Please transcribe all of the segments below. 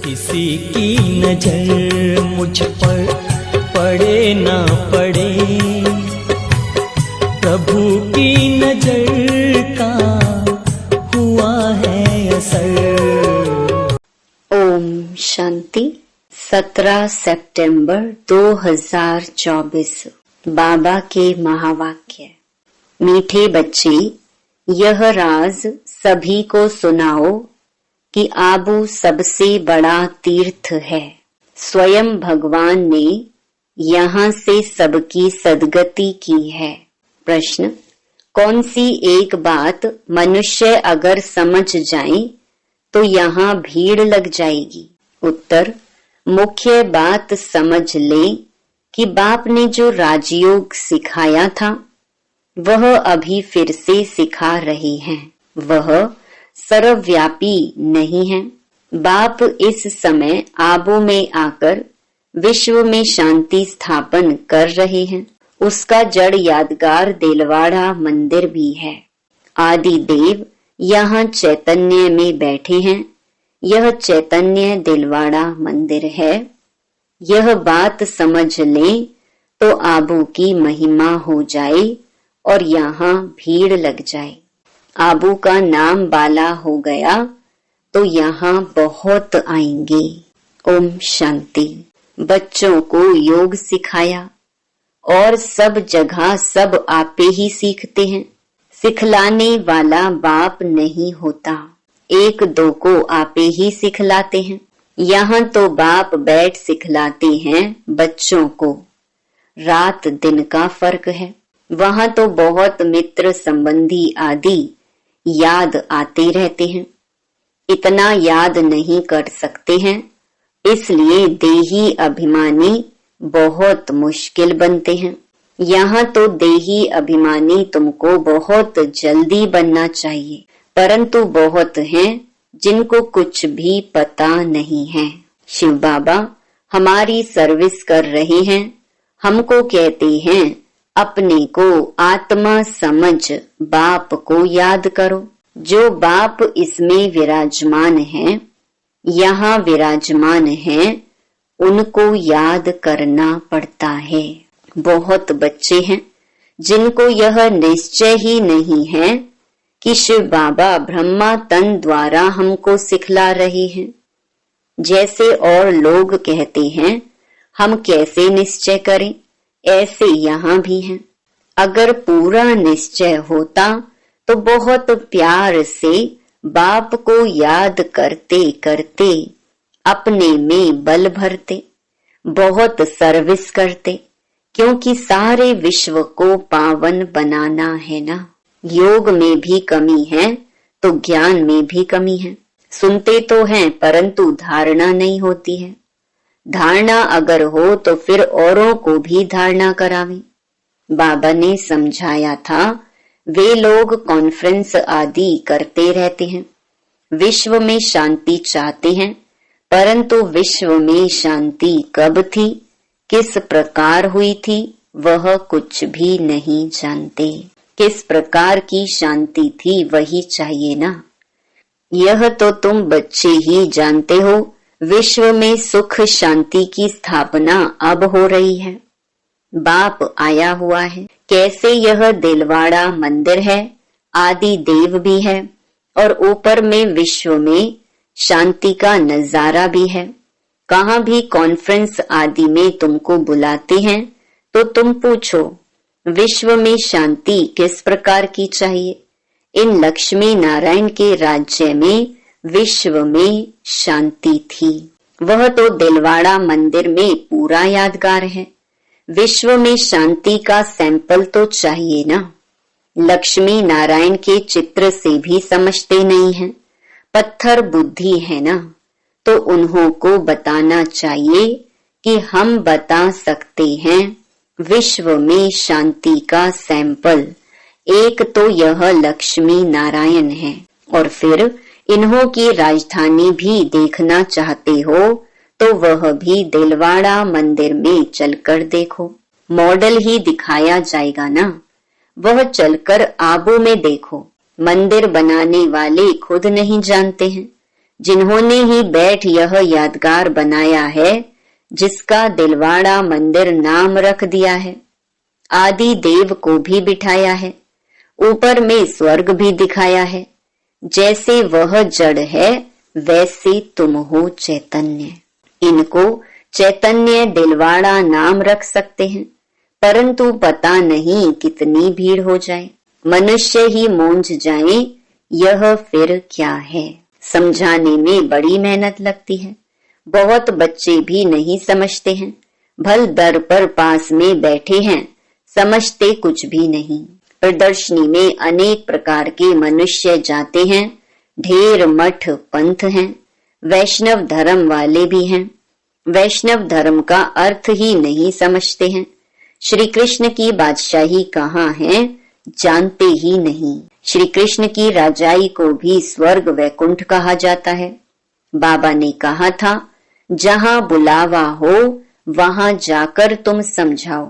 किसी की नजर मुझ पर पड़े ना पड़े, प्रभु की नजर का हुआ है असर। ओम शांति। 17 सितंबर 2024। बाबा के महावाक्य। मीठे बच्चे, यह राज सभी को सुनाओ कि आबू सबसे बड़ा तीर्थ है। स्वयं भगवान ने यहाँ से सबकी सद्गति की है। प्रश्न, कौन सी एक बात मनुष्य अगर समझ जाए तो यहाँ भीड़ लग जाएगी? उत्तर, मुख्य बात समझ ले कि बाप ने जो राजयोग सिखाया था वह अभी फिर से सिखा रहे हैं। वह सर्वव्यापी नहीं है। बाप इस समय आबू में आकर विश्व में शांति स्थापन कर रहे हैं। उसका जड़ यादगार दिलवाड़ा मंदिर भी है। आदि देव यहाँ चैतन्य में बैठे हैं। यह चैतन्य दिलवाड़ा मंदिर है। यह बात समझ लें तो आबू की महिमा हो जाए और यहाँ भीड़ लग जाए। आबू का नाम बाला हो गया तो यहाँ बहुत आएंगे। ओम शांति। बच्चों को योग सिखाया और सब जगह सब आपे ही सीखते हैं। सिखलाने वाला बाप नहीं होता, एक दो को आपे ही सिखलाते हैं। यहाँ तो बाप बैठ सिखलाते हैं बच्चों को। रात दिन का फर्क है। वहाँ तो बहुत मित्र संबंधी आदि याद आते रहते हैं। इतना याद नहीं कर सकते हैं, इसलिए देही अभिमानी बहुत मुश्किल बनते हैं। यहाँ तो देही अभिमानी तुमको बहुत जल्दी बनना चाहिए, परंतु बहुत हैं जिनको कुछ भी पता नहीं है। शिव बाबा हमारी सर्विस कर रहे हैं। हमको कहते हैं अपने को आत्मा समझ बाप को याद करो। जो बाप इसमें विराजमान है, यहाँ विराजमान है, उनको याद करना पड़ता है। बहुत बच्चे हैं जिनको यह निश्चय ही नहीं है कि शिव बाबा ब्रह्मा तन द्वारा हमको सिखला रहे हैं। जैसे और लोग कहते हैं हम कैसे निश्चय करें, ऐसे यहाँ भी हैं। अगर पूरा निश्चय होता तो बहुत प्यार से बाप को याद करते करते अपने में बल भरते, बहुत सर्विस करते, क्योंकि सारे विश्व को पावन बनाना है ना। योग में भी कमी है तो ज्ञान में भी कमी है। सुनते तो हैं परंतु धारणा नहीं होती है। धारणा अगर हो तो फिर औरों को भी धारणा करावें। बाबा ने समझाया था, वे लोग कॉन्फ्रेंस आदि करते रहते हैं, विश्व में शांति चाहते हैं, परंतु विश्व में शांति कब थी, किस प्रकार हुई थी, वह कुछ भी नहीं जानते। किस प्रकार की शांति थी वही चाहिए ना। यह तो तुम बच्चे ही जानते हो। विश्व में सुख शांति की स्थापना अब हो रही है। बाप आया हुआ है। कैसे यह दिलवाड़ा मंदिर है, आदि देव भी है और ऊपर में विश्व में शांति का नजारा भी है। कहाँ भी कॉन्फ्रेंस आदि में तुमको बुलाते हैं तो तुम पूछो विश्व में शांति किस प्रकार की चाहिए। इन लक्ष्मी नारायण के राज्य में विश्व में शांति थी। वह तो दिलवाड़ा मंदिर में पूरा यादगार है। विश्व में शांति का सैंपल तो चाहिए ना। लक्ष्मी नारायण के चित्र से भी समझते नहीं हैं, पत्थर बुद्धि है ना। तो उन्हों को बताना चाहिए कि हम बता सकते हैं विश्व में शांति का सैंपल। एक तो यह लक्ष्मी नारायण है और फिर इन्हों की राजधानी भी देखना चाहते हो तो वह भी दिलवाड़ा मंदिर में चलकर देखो। मॉडल ही दिखाया जाएगा ना। वह चलकर आबू में देखो। मंदिर बनाने वाले खुद नहीं जानते हैं, जिन्होंने ही बैठ यह यादगार बनाया है, जिसका दिलवाड़ा मंदिर नाम रख दिया है। आदि देव को भी बिठाया है, ऊपर में स्वर्ग भी दिखाया है। जैसे वह जड़ है वैसे तुम हो चैतन्य। इनको चैतन्य दिलवाड़ा नाम रख सकते हैं, परंतु पता नहीं कितनी भीड़ हो जाए, मनुष्य ही मूंझ जाए यह फिर क्या है। समझाने में बड़ी मेहनत लगती है, बहुत बच्चे भी नहीं समझते हैं। भल दर पर पास में बैठे हैं, समझते कुछ भी नहीं। प्रदर्शनी में अनेक प्रकार के मनुष्य जाते हैं, ढेर मठ पंथ हैं, वैष्णव धर्म वाले भी हैं। वैष्णव धर्म का अर्थ ही नहीं समझते हैं। श्री कृष्ण की बादशाही कहाँ है जानते ही नहीं। श्री कृष्ण की राजाई को भी स्वर्ग वैकुंठ कहा जाता है। बाबा ने कहा था, जहाँ बुलावा हो वहां जाकर तुम समझाओ।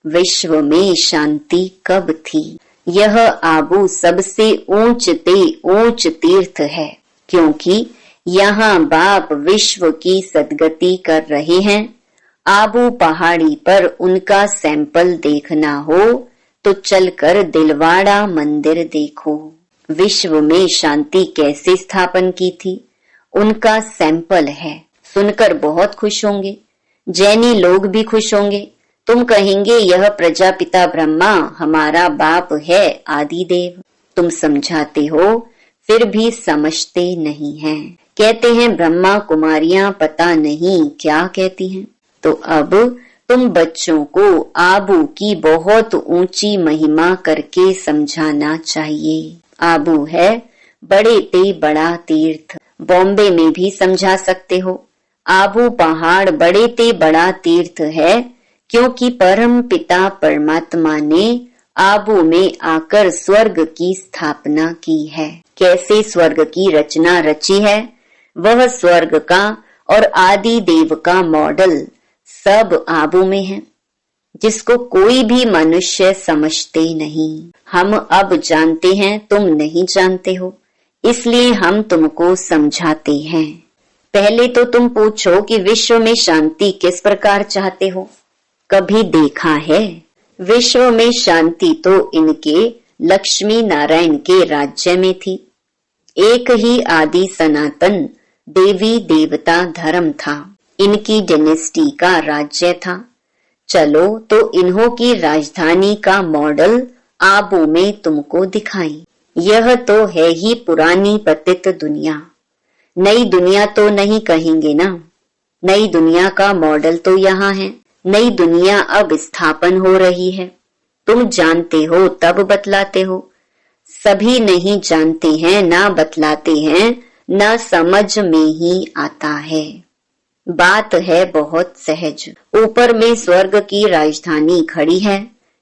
विश्व में शांति कब थी? यह आबू सबसे ऊंच तीर्थ है, क्योंकि यहाँ बाप विश्व की सदगति कर रहे हैं। आबू पहाड़ी पर उनका सैंपल देखना हो तो चलकर दिलवाड़ा मंदिर देखो। विश्व में शांति कैसे स्थापन की थी, उनका सैंपल है। सुनकर बहुत खुश होंगे, जैनी लोग भी खुश होंगे। तुम कहेंगे यह प्रजापिता ब्रह्मा हमारा बाप है, आदि देव। तुम समझाते हो फिर भी समझते नहीं हैं। कहते हैं ब्रह्मा कुमारियां पता नहीं क्या कहती हैं। तो अब तुम बच्चों को आबू की बहुत ऊंची महिमा करके समझाना चाहिए। आबू है बड़े ते बड़ा तीर्थ। बॉम्बे में भी समझा सकते हो। आबू पहाड़ बड़े ते बड़ा तीर्थ है, क्योंकि परम पिता परमात्मा ने आबू में आकर स्वर्ग की स्थापना की है। कैसे स्वर्ग की रचना रची है, वह स्वर्ग का और आदि देव का मॉडल सब आबू में है, जिसको कोई भी मनुष्य समझते नहीं। हम अब जानते हैं, तुम नहीं जानते हो, इसलिए हम तुमको समझाते हैं। पहले तो तुम पूछो कि विश्व में शांति किस प्रकार चाहते हो, कभी देखा है? विश्व में शांति तो इनके लक्ष्मी नारायण के राज्य में थी। एक ही आदि सनातन देवी देवता धर्म था, इनकी डायनेस्टी का राज्य था। चलो तो इन्हों की राजधानी का मॉडल आबू में तुमको दिखाई। यह तो है ही पुरानी पतित दुनिया, नई दुनिया तो नहीं कहेंगे ना। नई दुनिया का मॉडल तो यहाँ है। नई दुनिया अब स्थापन हो रही है। तुम जानते हो तब बतलाते हो। सभी नहीं जानते हैं, ना बतलाते हैं, ना समझ में ही आता है। बात है बहुत सहज। ऊपर में स्वर्ग की राजधानी खड़ी है,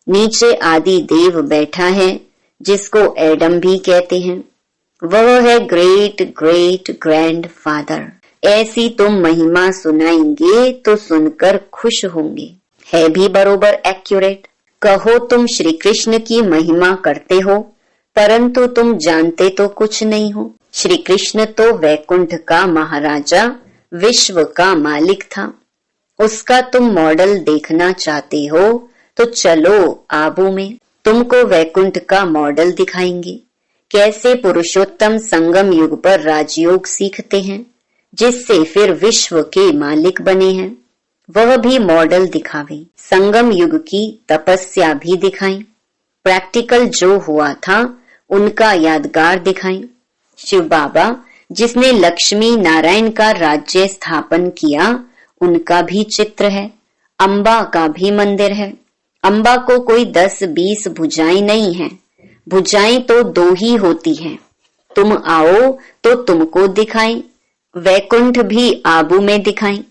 नीचे आदि देव बैठा है, जिसको एडम भी कहते हैं। वह है ग्रेट ग्रेट ग्रैंड फादर। ऐसी तुम महिमा सुनाएंगे तो सुनकर खुश होंगे। है भी बरोबर एक्यूरेट। कहो तुम श्री कृष्ण की महिमा करते हो, परंतु तुम जानते तो कुछ नहीं हो। श्री कृष्ण तो वैकुंठ का महाराजा, विश्व का मालिक था। उसका तुम मॉडल देखना चाहते हो तो चलो आबू में, तुमको वैकुंठ का मॉडल दिखाएंगे। कैसे पुरुषोत्तम संगम युग पर राजयोग सीखते हैं, जिससे फिर विश्व के मालिक बने हैं, वह भी मॉडल दिखावे। संगम युग की तपस्या भी दिखाएं। प्रैक्टिकल जो हुआ था उनका यादगार दिखाएं। शिव बाबा जिसने लक्ष्मी नारायण का राज्य स्थापन किया, उनका भी चित्र है। अम्बा का भी मंदिर है। अम्बा को कोई 10-20 भुजाएं नहीं है, भुजाएं तो 2 ही होती हैं। तुम आओ तो तुमको दिखाएं। वैकुंठ भी आबू में दिखाएं।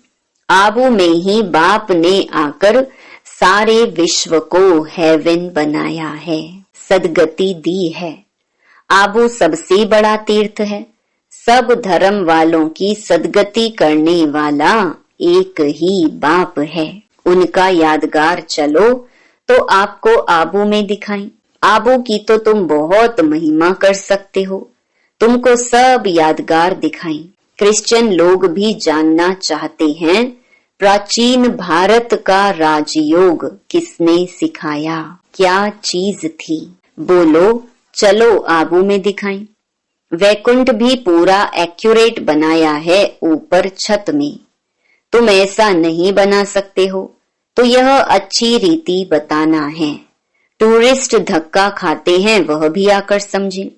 आबू में ही बाप ने आकर सारे विश्व को हेवन बनाया है, सदगति दी है। आबू सबसे बड़ा तीर्थ है। सब धर्म वालों की सदगति करने वाला एक ही बाप है। उनका यादगार चलो तो आपको आबू में दिखाएं। आबू की तो तुम बहुत महिमा कर सकते हो, तुमको सब यादगार दिखाएं। क्रिश्चियन लोग भी जानना चाहते हैं, प्राचीन भारत का राजयोग किसने सिखाया, क्या चीज थी? बोलो, चलो आबू में दिखाएं। वैकुंठ भी पूरा एक्यूरेट बनाया है ऊपर छत में। तुम ऐसा नहीं बना सकते हो तो यह अच्छी रीति बताना है। टूरिस्ट धक्का खाते हैं, वह भी आकर समझे।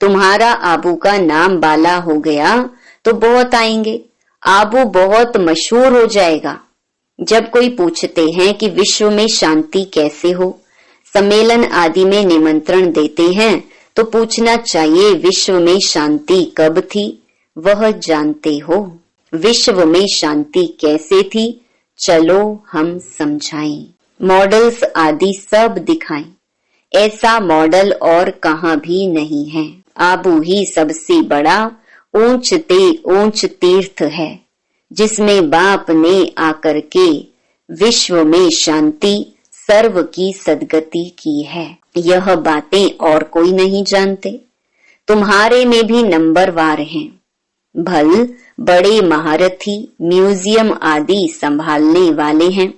तुम्हारा आबू का नाम बाला हो गया तो बहुत आएंगे, आबू बहुत मशहूर हो जाएगा। जब कोई पूछते हैं कि विश्व में शांति कैसे हो, सम्मेलन आदि में निमंत्रण देते हैं, तो पूछना चाहिए विश्व में शांति कब थी, वह जानते हो? विश्व में शांति कैसे थी, चलो हम समझाएं। मॉडल्स आदि सब दिखाएं। ऐसा मॉडल और कहां भी नहीं है। आबू ही सबसे बड़ा ऊंच तीर्थ है, जिसमें बाप ने आकर के विश्व में शांति सर्व की सद्गति की है। यह बातें और कोई नहीं जानते। तुम्हारे में भी नंबरवार हैं। भल बड़े महारथी म्यूजियम आदि संभालने वाले हैं,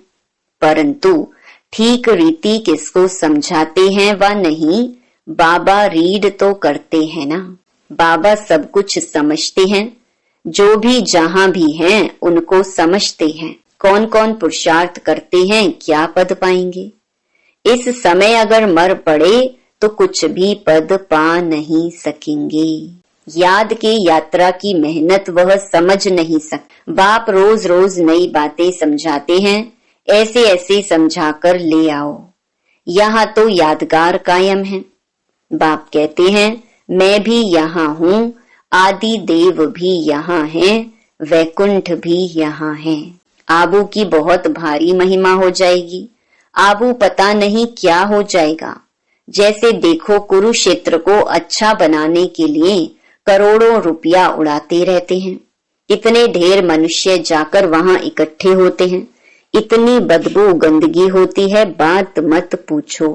परंतु ठीक रीति किसको समझाते हैं व नहीं, बाबा रीड तो करते हैं ना। बाबा सब कुछ समझते हैं, जो भी जहां भी हैं उनको समझते हैं। कौन कौन पुरुषार्थ करते हैं, क्या पद पाएंगे। इस समय अगर मर पड़े तो कुछ भी पद पा नहीं सकेंगे। याद के यात्रा की मेहनत वह समझ नहीं सकते। बाप रोज रोज नई बातें समझाते हैं, ऐसे ऐसे समझाकर ले आओ। यहाँ तो यादगार कायम है। बाप कहते हैं मैं भी यहाँ हूँ, आदि देव भी यहाँ है, वैकुंठ भी यहाँ है। आबू की बहुत भारी महिमा हो जाएगी। आबू पता नहीं क्या हो जाएगा। जैसे देखो कुरुक्षेत्र को अच्छा बनाने के लिए करोड़ों रुपया उड़ाते रहते हैं। इतने ढेर मनुष्य जाकर वहां इकट्ठे होते हैं। इतनी बदबू गंदगी होती है, बात मत पूछो।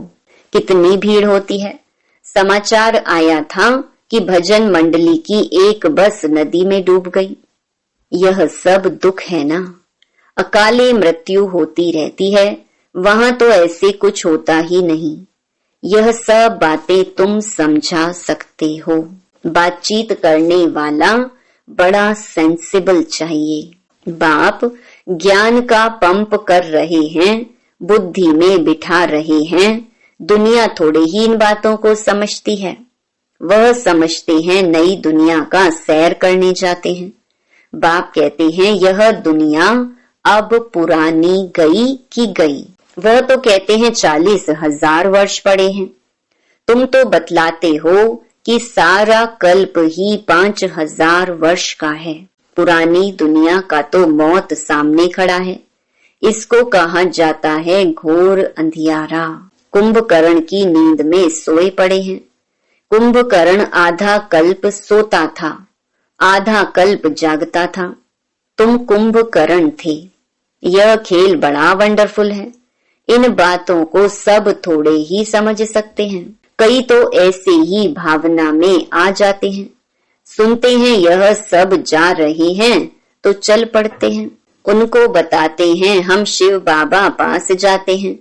कितनी भीड़ होती है। समाचार आया था कि भजन मंडली की एक बस नदी में डूब गई। यह सब दुख है ना। अकाले मृत्यु होती रहती है, वहां तो ऐसे कुछ होता ही नहीं। यह सब बातें तुम समझा सकते हो। बातचीत करने वाला बड़ा सेंसिबल चाहिए। बाप ज्ञान का पंप कर रहे हैं, बुद्धि में बिठा रहे हैं। दुनिया थोड़े ही इन बातों को समझती है। वह समझते हैं नई दुनिया का सैर करने जाते हैं। बाप कहते हैं यह दुनिया अब पुरानी गई कि गई। वह तो कहते हैं 40,000 वर्ष पड़े हैं। तुम तो बतलाते हो कि सारा कल्प ही 5,000 वर्ष का है। पुरानी दुनिया का तो मौत सामने खड़ा है। इसको कहा जाता है घोर अंधियारा। कुंभकर्ण की नींद में सोए पड़े हैं। कुंभकर्ण आधा कल्प सोता था, आधा कल्प जागता था। तुम कुंभकर्ण थे। यह खेल बड़ा वंडरफुल है। इन बातों को सब थोड़े ही समझ सकते हैं। कई तो ऐसे ही भावना में आ जाते हैं। सुनते हैं यह सब जा रहे हैं तो चल पड़ते हैं। उनको बताते हैं हम शिव बाबा पास जाते हैं।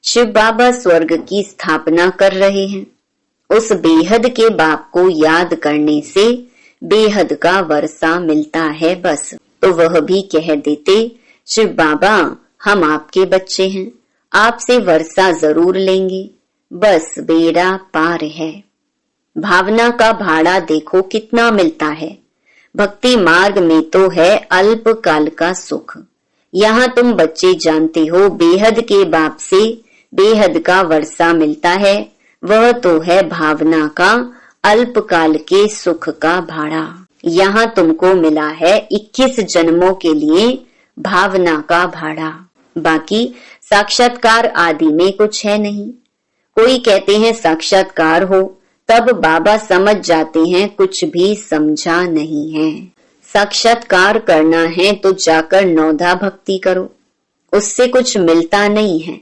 शिव बाबा स्वर्ग की स्थापना कर रहे हैं। उस बेहद के बाप को याद करने से बेहद का वर्षा मिलता है बस। तो वह भी कह देते शिव बाबा हम आपके बच्चे हैं, आपसे वर्षा जरूर लेंगे, बस बेड़ा पार है। भावना का भाड़ा देखो कितना मिलता है। भक्ति मार्ग में तो है अल्प काल का सुख। यहाँ तुम बच्चे जानते हो बेहद के बाप से बेहद का वर्षा मिलता है। वह तो है भावना का अल्प काल के सुख का भाड़ा। यहाँ तुमको मिला है 21 जन्मों के लिए भावना का भाड़ा। बाकी साक्षात्कार आदि में कुछ है नहीं। कोई कहते हैं साक्षात्कार हो, तब बाबा समझ जाते हैं कुछ भी समझा नहीं है। साक्षात्कार करना है तो जाकर नौधा भक्ति करो, उससे कुछ मिलता नहीं है।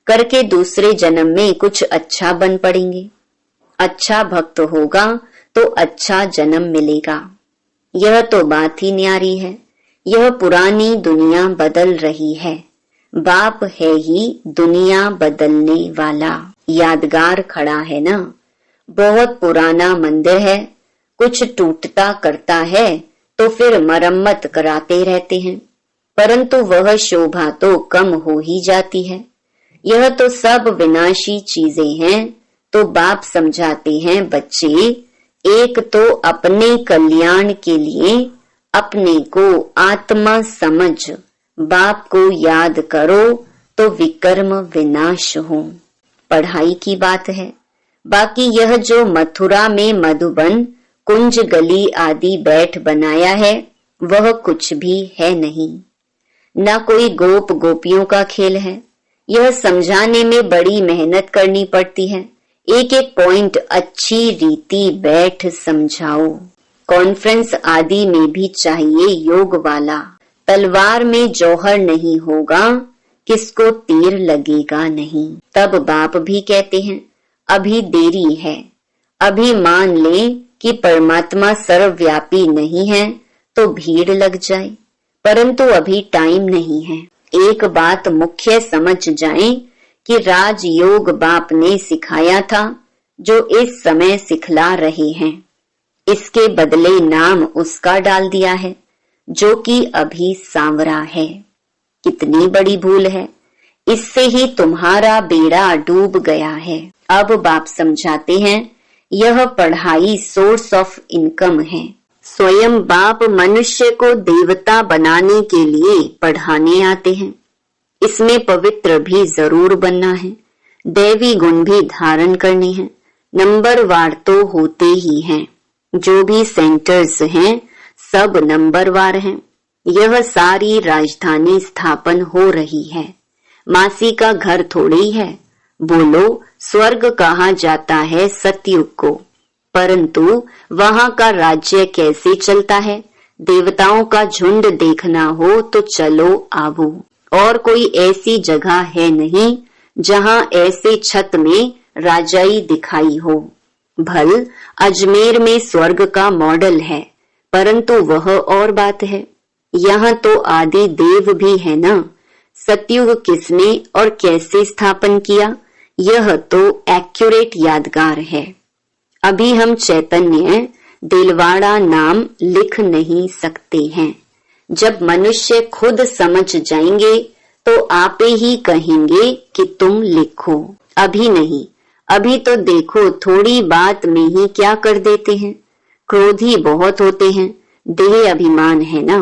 करके दूसरे जन्म में कुछ अच्छा बन पड़ेंगे। अच्छा भक्त होगा तो अच्छा जन्म मिलेगा। यह तो बात ही न्यारी है। यह पुरानी दुनिया बदल रही है। बाप है ही दुनिया बदलने वाला। यादगार खड़ा है ना। बहुत पुराना मंदिर है, कुछ टूटता करता है तो फिर मरम्मत कराते रहते हैं, परंतु वह शोभा तो कम हो ही जाती है। यह तो सब विनाशी चीजें हैं। तो बाप समझाते हैं, बच्चे एक तो अपने कल्याण के लिए अपने को आत्मा समझ बाप को याद करो तो विकर्म विनाश हो। पढ़ाई की बात है। बाकी यह जो मथुरा में मधुबन, कुंज, गली आदि बैठ बनाया है वह कुछ भी है नहीं। न कोई गोप गोपियों का खेल है। यह समझाने में बड़ी मेहनत करनी पड़ती है। एक एक पॉइंट अच्छी रीति बैठ समझाओ। कॉन्फ्रेंस आदि में भी चाहिए योग वाला। तलवार में जौहर नहीं होगा, किसको तीर लगेगा नहीं। तब बाप भी कहते हैं, अभी देरी है। अभी मान ले कि परमात्मा सर्वव्यापी नहीं है तो भीड़ लग जाए, परंतु अभी टाइम नहीं है। एक बात मुख्य समझ जाएं कि राजयोग बाप ने सिखाया था, जो इस समय सिखला रहे हैं। इसके बदले नाम उसका डाल दिया है जो कि अभी सांवरा है। कितनी बड़ी भूल है। इससे ही तुम्हारा बेड़ा डूब गया है। अब बाप समझाते हैं, यह पढ़ाई सोर्स ऑफ इनकम है। स्वयं बाप मनुष्य को देवता बनाने के लिए पढ़ाने आते हैं। इसमें पवित्र भी जरूर बनना है, दैवी गुण भी धारण करने हैं। नंबरवार तो होते ही हैं। जो भी सेंटर्स हैं सब नंबरवार हैं। यह सारी राजधानी स्थापन हो रही है। मासी का घर थोड़ी है। बोलो, स्वर्ग कहा जाता है सतयुग को, परंतु वहां का राज्य कैसे चलता है? देवताओं का झुंड देखना हो तो चलो आवो। और कोई ऐसी जगह है नहीं जहां ऐसे छत में राजाई दिखाई हो। भल अजमेर में स्वर्ग का मॉडल है, परंतु वह और बात है। यहाँ तो आदि देव भी है ना। सतयुग किसने और कैसे स्थापन किया, यह तो एक्यूरेट यादगार है। अभी हम चैतन्य दिलवाड़ा नाम लिख नहीं सकते हैं। जब मनुष्य खुद समझ जाएंगे तो आपे ही कहेंगे कि तुम लिखो। अभी नहीं। अभी तो देखो थोड़ी बात में ही क्या कर देते हैं। क्रोधी बहुत होते हैं। देह अभिमान है ना।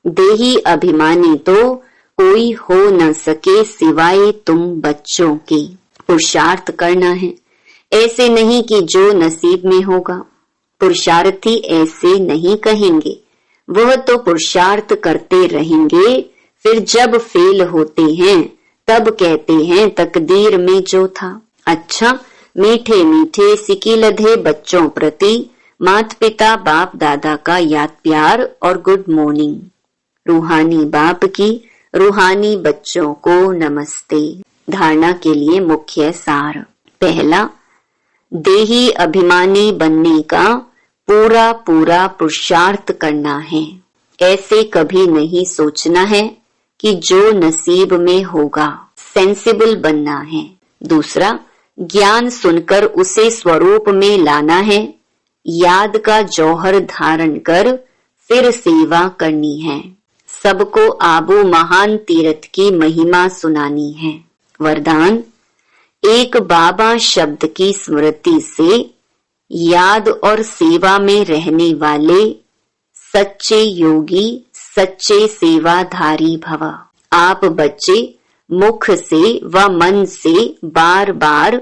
देही अभिमानी तो कोई हो न सके सिवाय तुम बच्चों के। पुरुषार्थ करना है, ऐसे नहीं कि जो नसीब में होगा। पुरुषार्थी ऐसे नहीं कहेंगे, वह तो पुरुषार्थ करते रहेंगे। फिर जब फेल होते हैं तब कहते हैं तकदीर में जो था। अच्छा, मीठे मीठे सिकी लधे बच्चों प्रति माता पिता बाप दादा का याद प्यार और गुड मॉर्निंग। रूहानी बाप की रूहानी बच्चों को नमस्ते। धारणा के लिए मुख्य सार। पहला, देही अभिमानी बनने का पूरा पूरा पुरुषार्थ करना है। ऐसे कभी नहीं सोचना है कि जो नसीब में होगा। सेंसिबल बनना है। दूसरा, ज्ञान सुनकर उसे स्वरूप में लाना है। याद का जौहर धारण कर फिर सेवा करनी है। सबको आबू महान तीर्थ की महिमा सुनानी है। वरदान, एक बाबा शब्द की स्मृति से याद और सेवा में रहने वाले सच्चे योगी, सच्चे सेवाधारी भव। आप बच्चे मुख से व मन से बार बार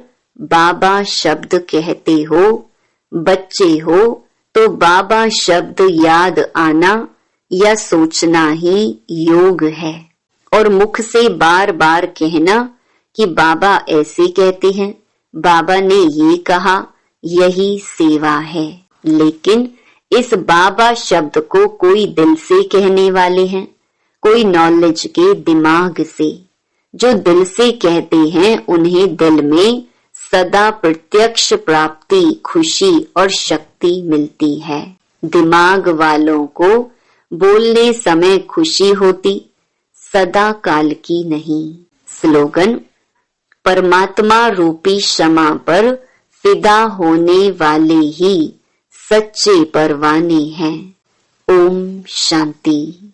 बाबा शब्द कहते हो। बच्चे हो तो बाबा शब्द याद आना या सोचना ही योग है। और मुख से बार बार कहना कि बाबा ऐसे कहते हैं, बाबा ने ये कहा, यही सेवा है। लेकिन इस बाबा शब्द को कोई दिल से कहने वाले हैं, कोई नॉलेज के दिमाग से। जो दिल से कहते हैं उन्हें दिल में सदा प्रत्यक्ष प्राप्ति, खुशी और शक्ति मिलती है। दिमाग वालों को बोलने समय खुशी होती, सदा काल की नहीं। स्लोगन, परमात्मा रूपी क्षमा पर फिदा होने वाले ही सच्चे परवाने हैं। ओम शांति।